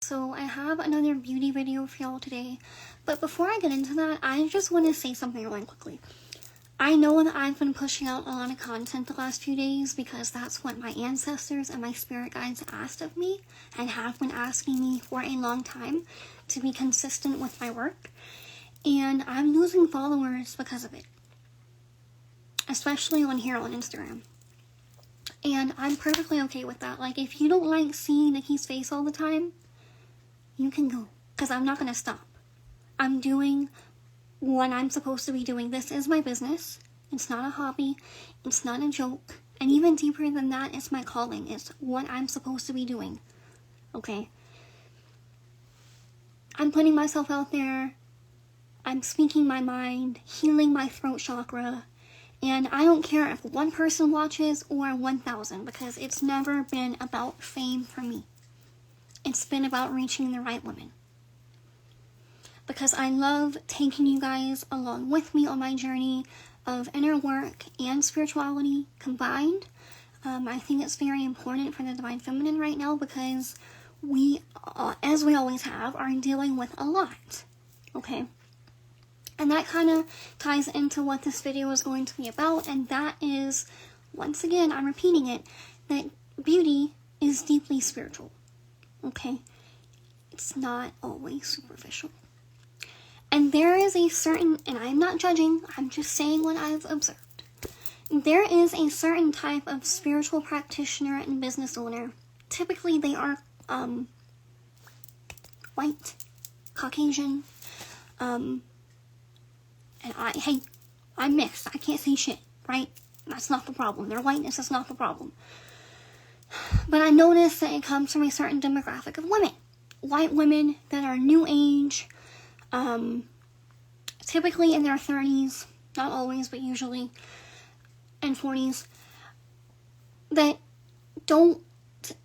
So I have another beauty video for y'all today, but before I get into that, I just want to say something really quickly. I know that I've been pushing out a lot of content the last few days because that's what my ancestors and my spirit guides asked of me and have been asking me for a long time to be consistent with my work, and I'm losing followers because of it, especially on here on Instagram. And I'm perfectly okay with that. Like, if you don't like seeing Nikki's face all the time, you can go, because I'm not going to stop. I'm doing what I'm supposed to be doing. This is my business. It's not a hobby. It's not a joke. And even deeper than that, it's my calling. It's what I'm supposed to be doing. Okay? I'm putting myself out there. I'm speaking my mind, healing my throat chakra. And I don't care if one person watches or 1,000, because it's never been about fame for me. It's been about reaching the right woman. Because I love taking you guys along with me on my journey of inner work and spirituality combined. I think it's very important for the Divine Feminine right now because we, as we always have, are dealing with a lot. Okay? And that kind of ties into what this video is going to be about, and that is, once again, I'm repeating it, that beauty is deeply spiritual. Okay? It's not always superficial. And there is a certain, and I'm not judging, I'm just saying what I've observed. There is a certain type of spiritual practitioner and business owner. Typically they are white, Caucasian, and I'm mixed. I can't say shit, right? That's not the problem. Their whiteness is not the problem. But I notice that it comes from a certain demographic of women. White women that are new age, typically in their 30s, not always, but usually, and 40s, that don't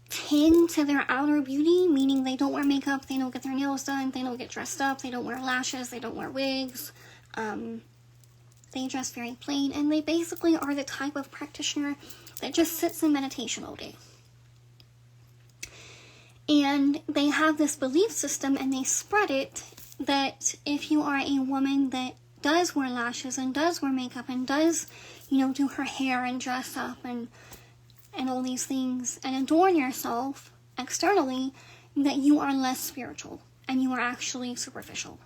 tend to their outer beauty, meaning they don't wear makeup, they don't get their nails done, they don't get dressed up, they don't wear lashes, they don't wear wigs, they dress very plain, and they basically are the type of practitioner that just sits in meditation all day. And they have this belief system, and they spread it, that if you are a woman that does wear lashes and does wear makeup and does, do her hair and dress up and all these things and adorn yourself externally, that you are less spiritual and you are actually superficial.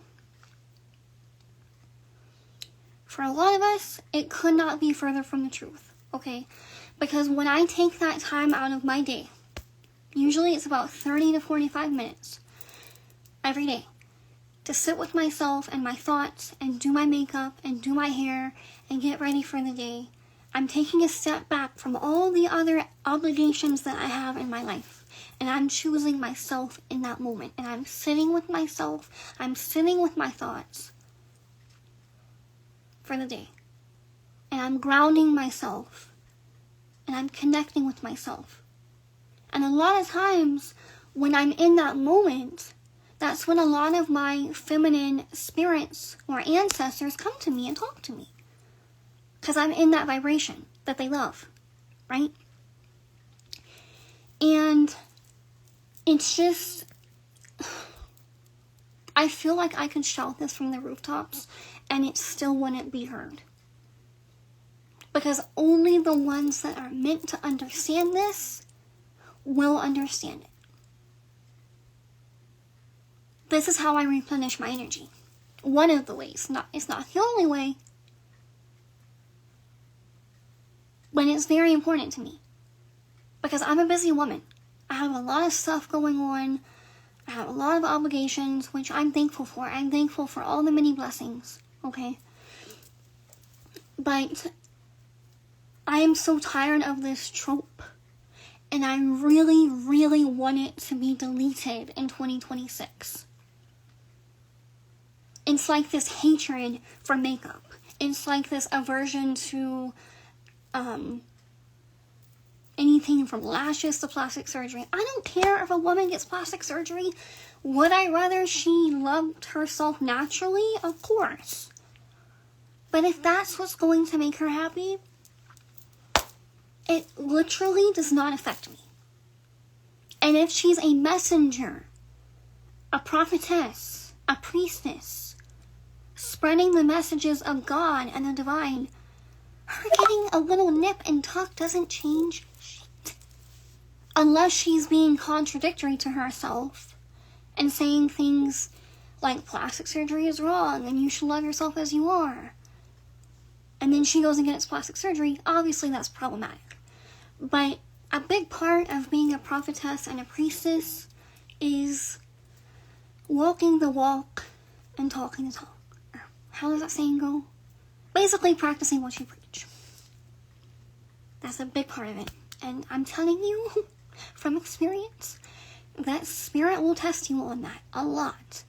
For a lot of us, it could not be further from the truth, okay? Because when I take that time out of my day, usually it's about 30 to 45 minutes every day, to sit with myself and my thoughts and do my makeup and do my hair and get ready for the day, I'm taking a step back from all the other obligations that I have in my life. And I'm choosing myself in that moment. And I'm sitting with myself. I'm sitting with my thoughts for the day. And I'm grounding myself. And I'm connecting with myself. And a lot of times, when I'm in that moment, that's when a lot of my feminine spirits or ancestors come to me and talk to me. Because I'm in that vibration that they love, right? And it's just, I feel like I could shout this from the rooftops and it still wouldn't be heard. Because only the ones that are meant to understand this will understand it. This is how I replenish my energy. One of the ways. It's not the only way. But it's very important to me. Because I'm a busy woman. I have a lot of stuff going on. I have a lot of obligations, which I'm thankful for. I'm thankful for all the many blessings. Okay? But I am so tired of this trope. And I really, really want it to be deleted in 2026. It's like this hatred for makeup. It's like this aversion to anything from lashes to plastic surgery. I don't care if a woman gets plastic surgery. Would I rather she loved herself naturally? Of course. But if that's what's going to make her happy, it literally does not affect me. And if she's a messenger a prophetess, a priestess, spreading the messages of God and the divine, her getting a little nip and tuck doesn't change shit. Unless she's being contradictory to herself and saying things like plastic surgery is wrong and you should love yourself as you are. And then she goes and gets plastic surgery. Obviously that's problematic. But a big part of being a prophetess and a priestess is walking the walk and talking the talk. How does that saying go? Basically practicing what you preach. That's a big part of it. And I'm telling you from experience that spirit will test you on that a lot.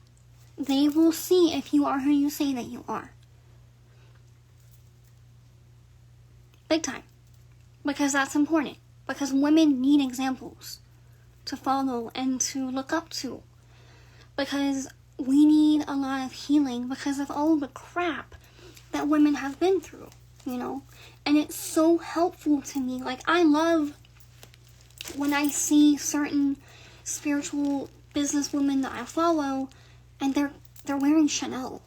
They will see if you are who you say that you are. Big time. Because that's important. Because women need examples to follow and to look up to. Because we need a lot of healing because of all the crap that women have been through, you know? And it's so helpful to me. Like, I love when I see certain spiritual businesswomen that I follow and they're wearing Chanel.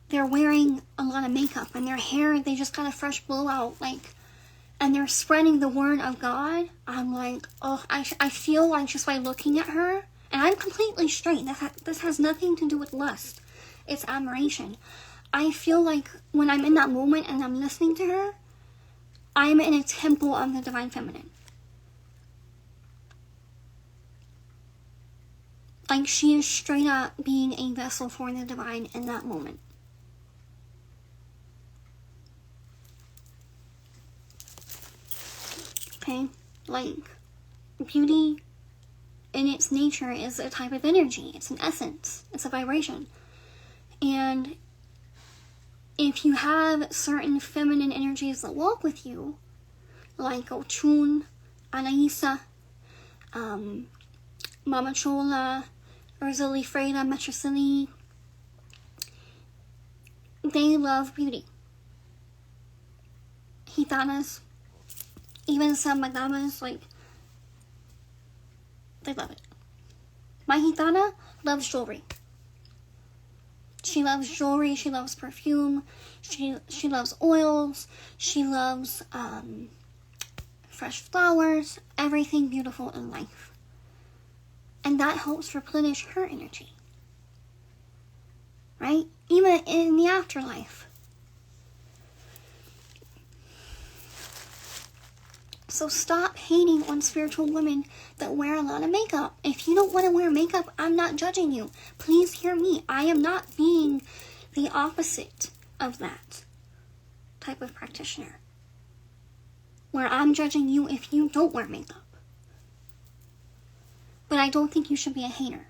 They're wearing a lot of makeup and their hair, they just got a fresh blowout, like, and they're spreading the word of God. I'm like, oh, I feel like just by looking at her, and I'm completely straight. This has nothing to do with lust. It's admiration. I feel like when I'm in that moment and I'm listening to her, I'm in a temple of the divine feminine. Like, she is straight up being a vessel for the divine in that moment. Okay? Like, beauty in its nature is a type of energy. It's an essence. It's a vibration. And if you have certain feminine energies that walk with you, like Ochun, Anaisa, Mama Chola, Rosalie Freda, Metricili, they love beauty. Gitanas, even some Madamas, like, they love it. My Gitana loves jewelry. She loves jewelry, she loves perfume, she loves oils, she loves fresh flowers, everything beautiful in life. And that helps replenish her energy. Right? Even in the afterlife. So stop hating on spiritual women that wear a lot of makeup. If you don't want to wear makeup, I'm not judging you. Please hear me. I am not being the opposite of that type of practitioner, where I'm judging you if you don't wear makeup. But I don't think you should be a hater.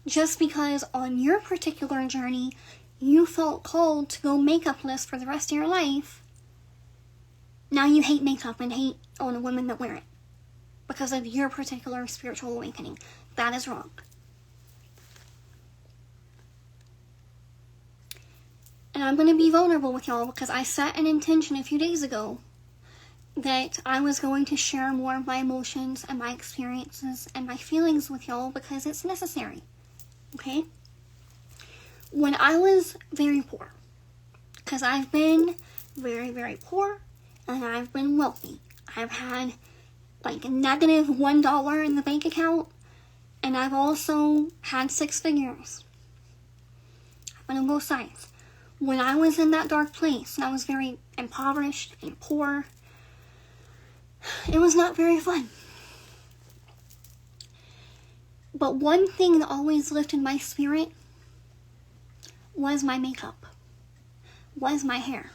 Just because on your particular journey, you felt called to go makeupless for the rest of your life, now you hate makeup and hate on the women that wear it because of your particular spiritual awakening. That is wrong. And I'm going to be vulnerable with y'all because I set an intention a few days ago that I was going to share more of my emotions and my experiences and my feelings with y'all because it's necessary. Okay? When I was very poor, because I've been very, very poor, and I've been wealthy. I've had like negative $1 in the bank account, and I've also had 6 figures. I've been on both sides. When I was in that dark place, and I was very impoverished and poor, it was not very fun. But one thing that always lifted my spirit was my makeup, was my hair.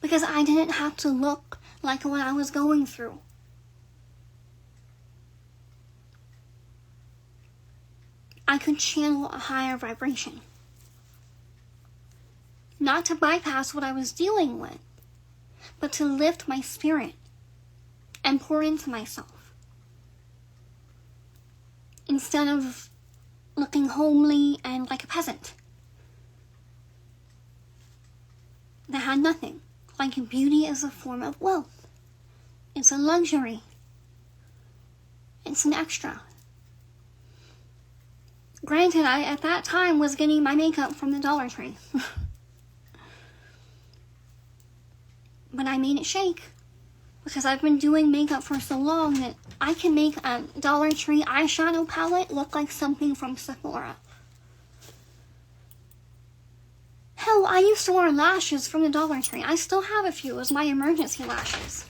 Because I didn't have to look like what I was going through. I could channel a higher vibration. Not to bypass what I was dealing with, but to lift my spirit and pour into myself. Instead of looking homely and like a peasant that had nothing. Like, beauty is a form of wealth. It's a luxury. It's an extra. Granted, I, at that time, was getting my makeup from the Dollar Tree. But I made it shake. Because I've been doing makeup for so long that I can make a Dollar Tree eyeshadow palette look like something from Sephora. Hell, I used to wear lashes from the Dollar Tree. I still have a few as my emergency lashes.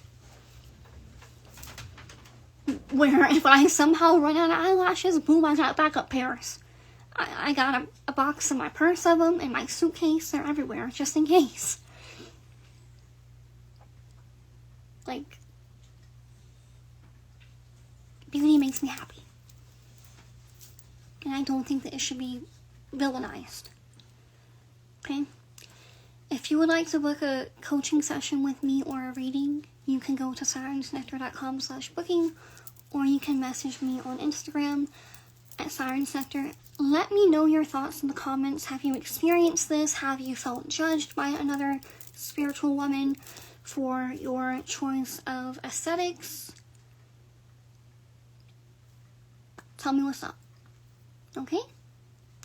Where if I somehow run out of eyelashes, boom, I got backup pairs. I got a box in my purse of them, in my suitcase, they're everywhere, just in case. Like, beauty makes me happy. And I don't think that it should be villainized. Okay? If you would like to book a coaching session with me or a reading, you can go to sirensnectar.com/booking, or you can message me on Instagram at sirensnectar. Let me know your thoughts in the comments. Have you experienced this? Have you felt judged by another spiritual woman for your choice of aesthetics? Tell me what's up. Okay?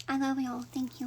I love y'all. Thank you.